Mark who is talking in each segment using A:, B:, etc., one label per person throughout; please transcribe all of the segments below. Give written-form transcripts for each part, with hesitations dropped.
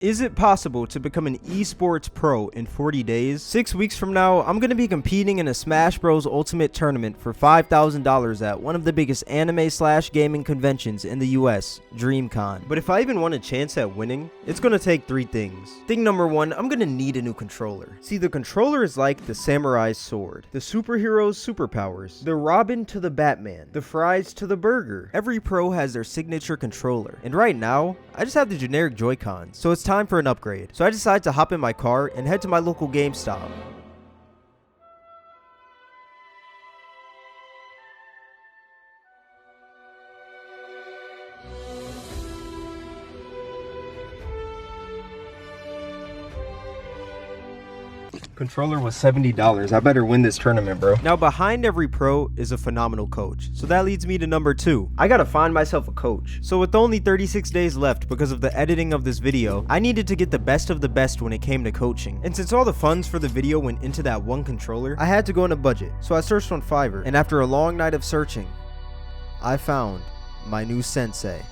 A: Is it possible to become an esports pro in 40 days? 6 weeks from now, I'm going to be competing in a Smash Bros. Ultimate tournament for $5,000 at one of the biggest anime/gaming conventions in the US, Dreamcon. But if I even want a chance at winning, it's going to take 3 things. Thing number 1, I'm going to need a new controller. See, the controller is like the samurai's sword, the superhero's superpowers, the Robin to the Batman, the fries to the burger. Every pro has their signature controller, and right now, I just have the generic Joy-Cons, so it's time for an upgrade. So I decided to hop in my car and head to my local GameStop. Controller was $70. I better win this tournament, bro. Now, behind every pro is a phenomenal coach. So that leads me to number 2. I gotta find myself a coach. So with only 36 days left because of the editing of this video, I needed to get the best of the best when it came to coaching. And since all the funds for the video went into that one controller, I had to go on a budget. So I searched on Fiverr, and after a long night of searching, I found my new sensei.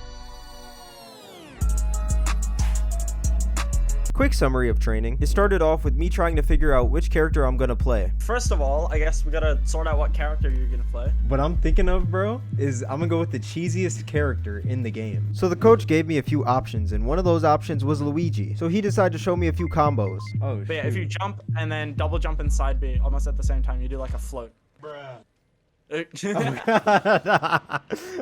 A: Quick summary of training. It started off with me trying to figure out which character I'm gonna play.
B: First of all, I guess we gotta sort out what character you're gonna play.
A: What I'm thinking of, bro, is I'm gonna go with the cheesiest character in the game. So the coach gave me a few options, and one of those options was Luigi. So he decided to show me a few combos. Oh,
B: but yeah, if you jump and then double jump and side B almost at the same time, you do like a float. Bruh.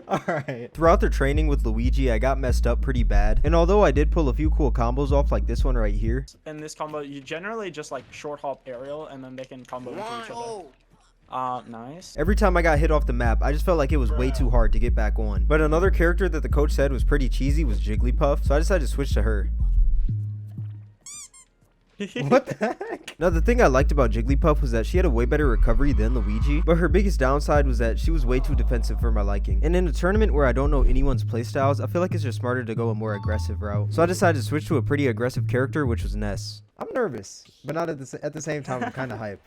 A: Alright. Throughout the training with Luigi, I got messed up pretty bad. And although I did pull a few cool combos off like this one right here.
B: In this combo, you generally just like short hop aerial and then they can combo into each other. Nice.
A: Every time I got hit off the map, I just felt like it was way too hard to get back on. But another character that the coach said was pretty cheesy was Jigglypuff, so I decided to switch to her. What the heck? Now, the thing I liked about Jigglypuff was that she had a way better recovery than Luigi, but her biggest downside was that she was way too defensive for my liking. And in a tournament where I don't know anyone's playstyles, I feel like it's just smarter to go a more aggressive route. So I decided to switch to a pretty aggressive character, which was Ness. I'm nervous, but not at the same time, I'm kind of hype.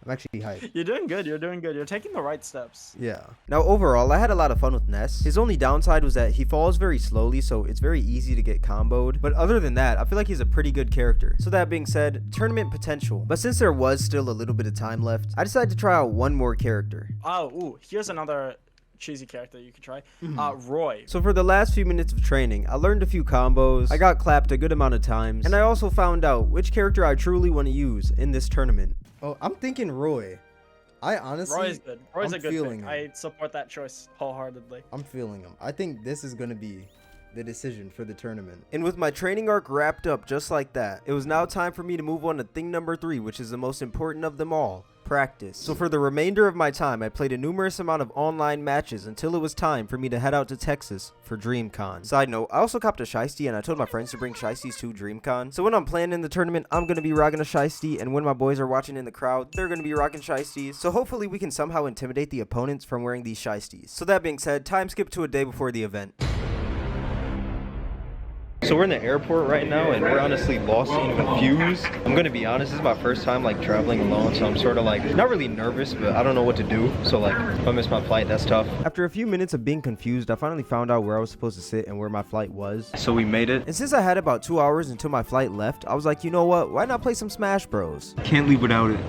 A: I'm actually hyped.
B: You're doing good. You're doing good. You're taking the right steps.
A: Yeah. Now, overall, I had a lot of fun with Ness. His only downside was that he falls very slowly, so it's very easy to get comboed. But other than that, I feel like he's a pretty good character. So that being said, tournament potential. But since there was still a little bit of time left, I decided to try out one more character.
B: Oh, ooh, here's another cheesy character you could try. Roy.
A: So for the last few minutes of training, I learned a few combos, I got clapped a good amount of times, and I also found out which character I truly want to use in this tournament. Oh, I'm thinking Roy. I honestly,
B: Roy's good. Roy's a good pick. I support that choice wholeheartedly.
A: I'm feeling him. I think this is going to be the decision for the tournament. And with my training arc wrapped up just like that, it was now time for me to move on to thing number 3, which is the most important of them all. Practice. So for the remainder of my time, I played a numerous amount of online matches until it was time for me to head out to Texas for Dreamcon. Side note, I also copped a shiesty and I told my friends to bring shiesties to Dreamcon. So when I'm playing in the tournament, I'm going to be rocking a shiesty, and when my boys are watching in the crowd, they're going to be rocking shiesties. So hopefully we can somehow intimidate the opponents from wearing these shiesties. So that being said, time skip to a day before the event. So we're in the airport right now, and we're honestly lost and confused. I'm gonna be honest, this is my first time like traveling alone, so I'm sort of like not really nervous, but I don't know what to do. So like if I miss my flight, that's tough. After a few minutes of being confused, I finally found out where I was supposed to sit and where my flight was. So we made it. And since I had about 2 hours until my flight left, I was like, you know what? Why not play some Smash Bros? Can't leave without it.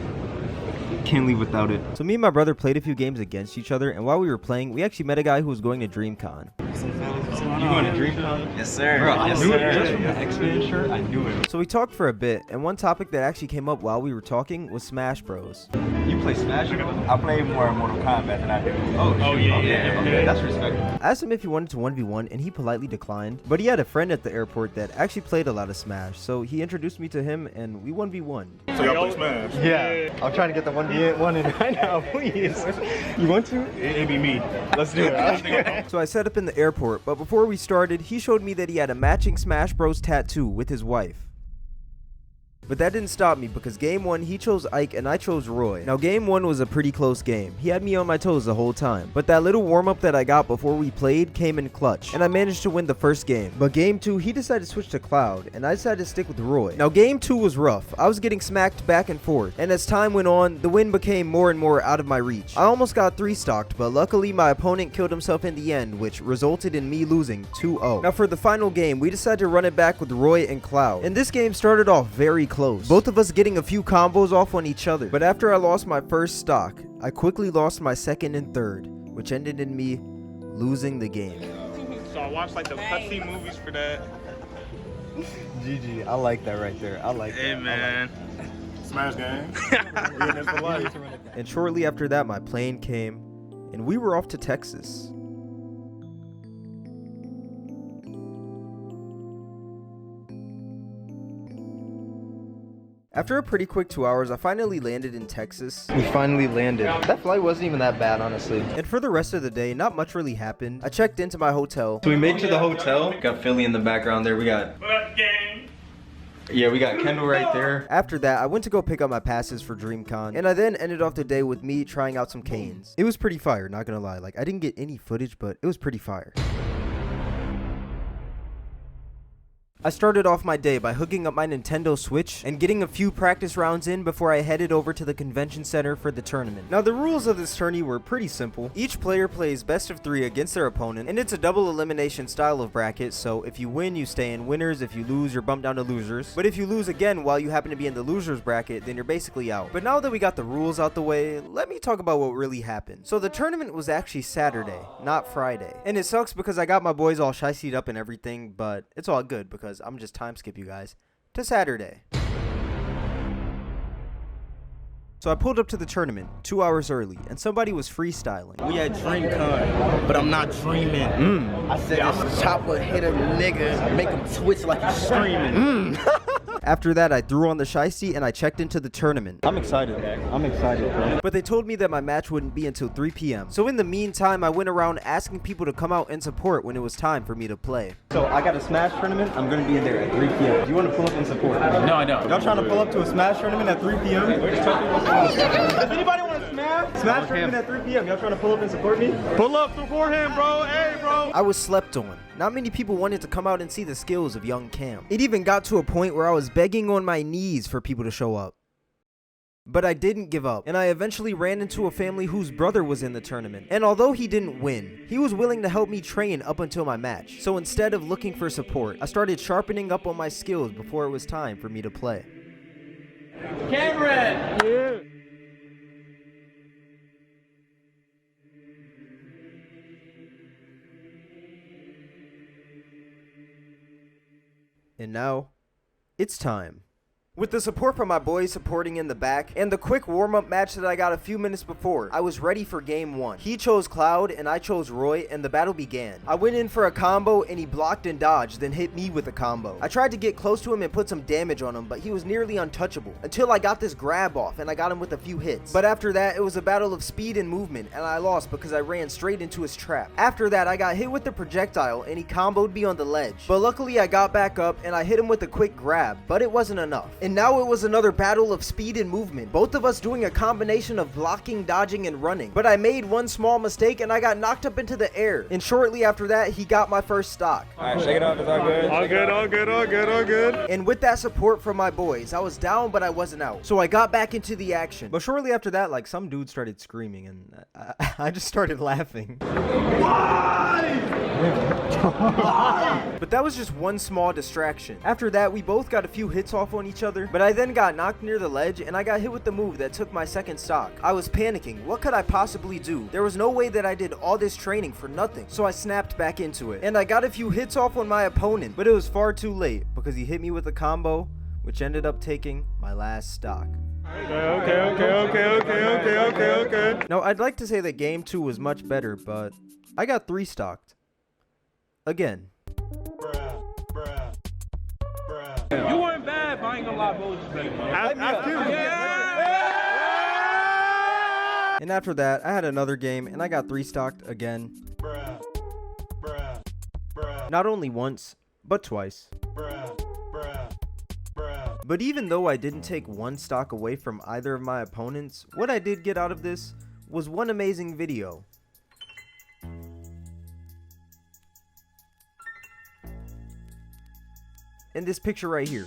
A: Can't leave without it. So me and my brother played a few games against each other, and while we were playing, we actually met a guy who was going to Dreamcon. You going to Dreamcon?
C: Yes, sir.
A: Bro, I knew it.
C: Just from the X-Men shirt, I knew it.
A: So we talked for a bit, and one topic that actually came up while we were talking was Smash Bros.
C: You play Smash? I play more Mortal Kombat than I do. Oh yeah, okay. That's respectful.
A: I asked him if he wanted to 1v1, and he politely declined. But he had a friend at the airport that actually played a lot of Smash, so he introduced me to him, and we 1v1.
D: So y'all play Smash?
A: Yeah. I'm trying to get the 1v1 in right now, please. You want to?
D: It'd be me. Let's do it.
A: So I set up in the airport, but before we started, he showed me that he had a matching Smash Bros tattoo with his wife. But that didn't stop me because game 1 he chose Ike and I chose Roy. Now game 1 was a pretty close game. He had me on my toes the whole time. But that little warm up that I got before we played came in clutch. And I managed to win the first game. But game 2 he decided to switch to Cloud and I decided to stick with Roy. Now game 2 was rough. I was getting smacked back and forth. And as time went on, the win became more and more out of my reach. I almost got 3-stocked, but luckily my opponent killed himself in the end, which resulted in me losing 2-0. Now for the final game, we decided to run it back with Roy and Cloud. And this game started off very close, both of us getting a few combos off on each other. But after I lost my first stock, I quickly lost my second and third, which ended in me losing the game.
D: So I watched like the cutscene movies for that.
A: GG, I like that right there. I like
D: Hey
A: that.
D: man. Smash game. We in this for life.
A: And shortly after that, my plane came, and we were off to Texas. After a pretty quick 2 hours, I finally landed in Texas. We finally landed. That flight wasn't even that bad, honestly. And for the rest of the day, not much really happened. I checked into my hotel. So we made it to the hotel. Got Philly in the background there. We got... Yeah, we got Kendall right there. After that, I went to go pick up my passes for Dreamcon, and I then ended off the day with me trying out some canes. It was pretty fire, not gonna lie. Like, I didn't get any footage, but it was pretty fire. I started off my day by hooking up my Nintendo Switch and getting a few practice rounds in before I headed over to the convention center for the tournament. Now the rules of this tourney were pretty simple. Each player plays best of 3 against their opponent, and it's a double elimination style of bracket, so if you win, you stay in winners. If you lose, you're bumped down to losers. But if you lose again while you happen to be in the losers bracket, then you're basically out. But now that we got the rules out the way, let me talk about what really happened. So the tournament was actually Saturday, not Friday. And it sucks because I got my boys all shiesty up and everything, but it's all good because I'm just time skip you guys to Saturday. So I pulled up to the tournament 2 hours early, and somebody was freestyling.
E: We at Dreamcon, but I'm not dreaming. I said this chopper hit a nigga, make him twitch like he's screaming.
A: After that, I threw on the shiesty and I checked into the tournament. I'm excited, bro. But they told me that my match wouldn't be until 3 p.m. So in the meantime, I went around asking people to come out and support when it was time for me to play. So I got a Smash tournament. I'm going to be in there at 3 p.m. Do you want to pull up and support?
F: No, I don't.
A: Y'all trying to pull up to a Smash tournament at 3 p.m.? Does anybody want to Smash tournament at 3 p.m.? Y'all trying to pull up and support me?
D: Pull up, support him, bro. Hey, bro.
A: I was slept on. Not many people wanted to come out and see the skills of young Cam. It even got to a point where I was begging on my knees for people to show up. But I didn't give up, and I eventually ran into a family whose brother was in the tournament. And although he didn't win, he was willing to help me train up until my match. So instead of looking for support, I started sharpening up on my skills before it was time for me to play.
F: Cameron!
D: Yeah.
A: And now, it's time. With the support from my boys supporting in the back, and the quick warm-up match that I got a few minutes before, I was ready for game 1. He chose Cloud, and I chose Roy, and the battle began. I went in for a combo, and he blocked and dodged, then hit me with a combo. I tried to get close to him and put some damage on him, but he was nearly untouchable, until I got this grab off, and I got him with a few hits. But after that, it was a battle of speed and movement, and I lost because I ran straight into his trap. After that, I got hit with the projectile, and he comboed me on the ledge. But luckily, I got back up, and I hit him with a quick grab, but it wasn't enough. And now it was another battle of speed and movement, both of us doing a combination of blocking, dodging, and running. But I made one small mistake and I got knocked up into the air. And shortly after that, he got my first stock.
C: Alright, shake it off, it's all good.
D: All good, all good, all good, all good.
A: And with that support from my boys, I was down, but I wasn't out. So I got back into the action. But shortly after that, like, some dude started screaming, and I just started laughing. But that was just one small distraction. After that, we both got a few hits off on each other, but I then got knocked near the ledge, and I got hit with the move that took my second stock. I was panicking. What could I possibly do? There was no way that I did all this training for nothing, so I snapped back into it. And I got a few hits off on my opponent, but it was far too late, because he hit me with a combo, which ended up taking my last stock.
D: Okay.
A: Now, I'd like to say that game 2 was much better, but I got 3 stocked. Again.
F: You weren't bad, but I ain't gonna lie, bro.
A: And after that, I had another game, and I got 3 stocked again. Not only once, but twice. But even though I didn't take one stock away from either of my opponents, what I did get out of this was one amazing video. And this picture right here.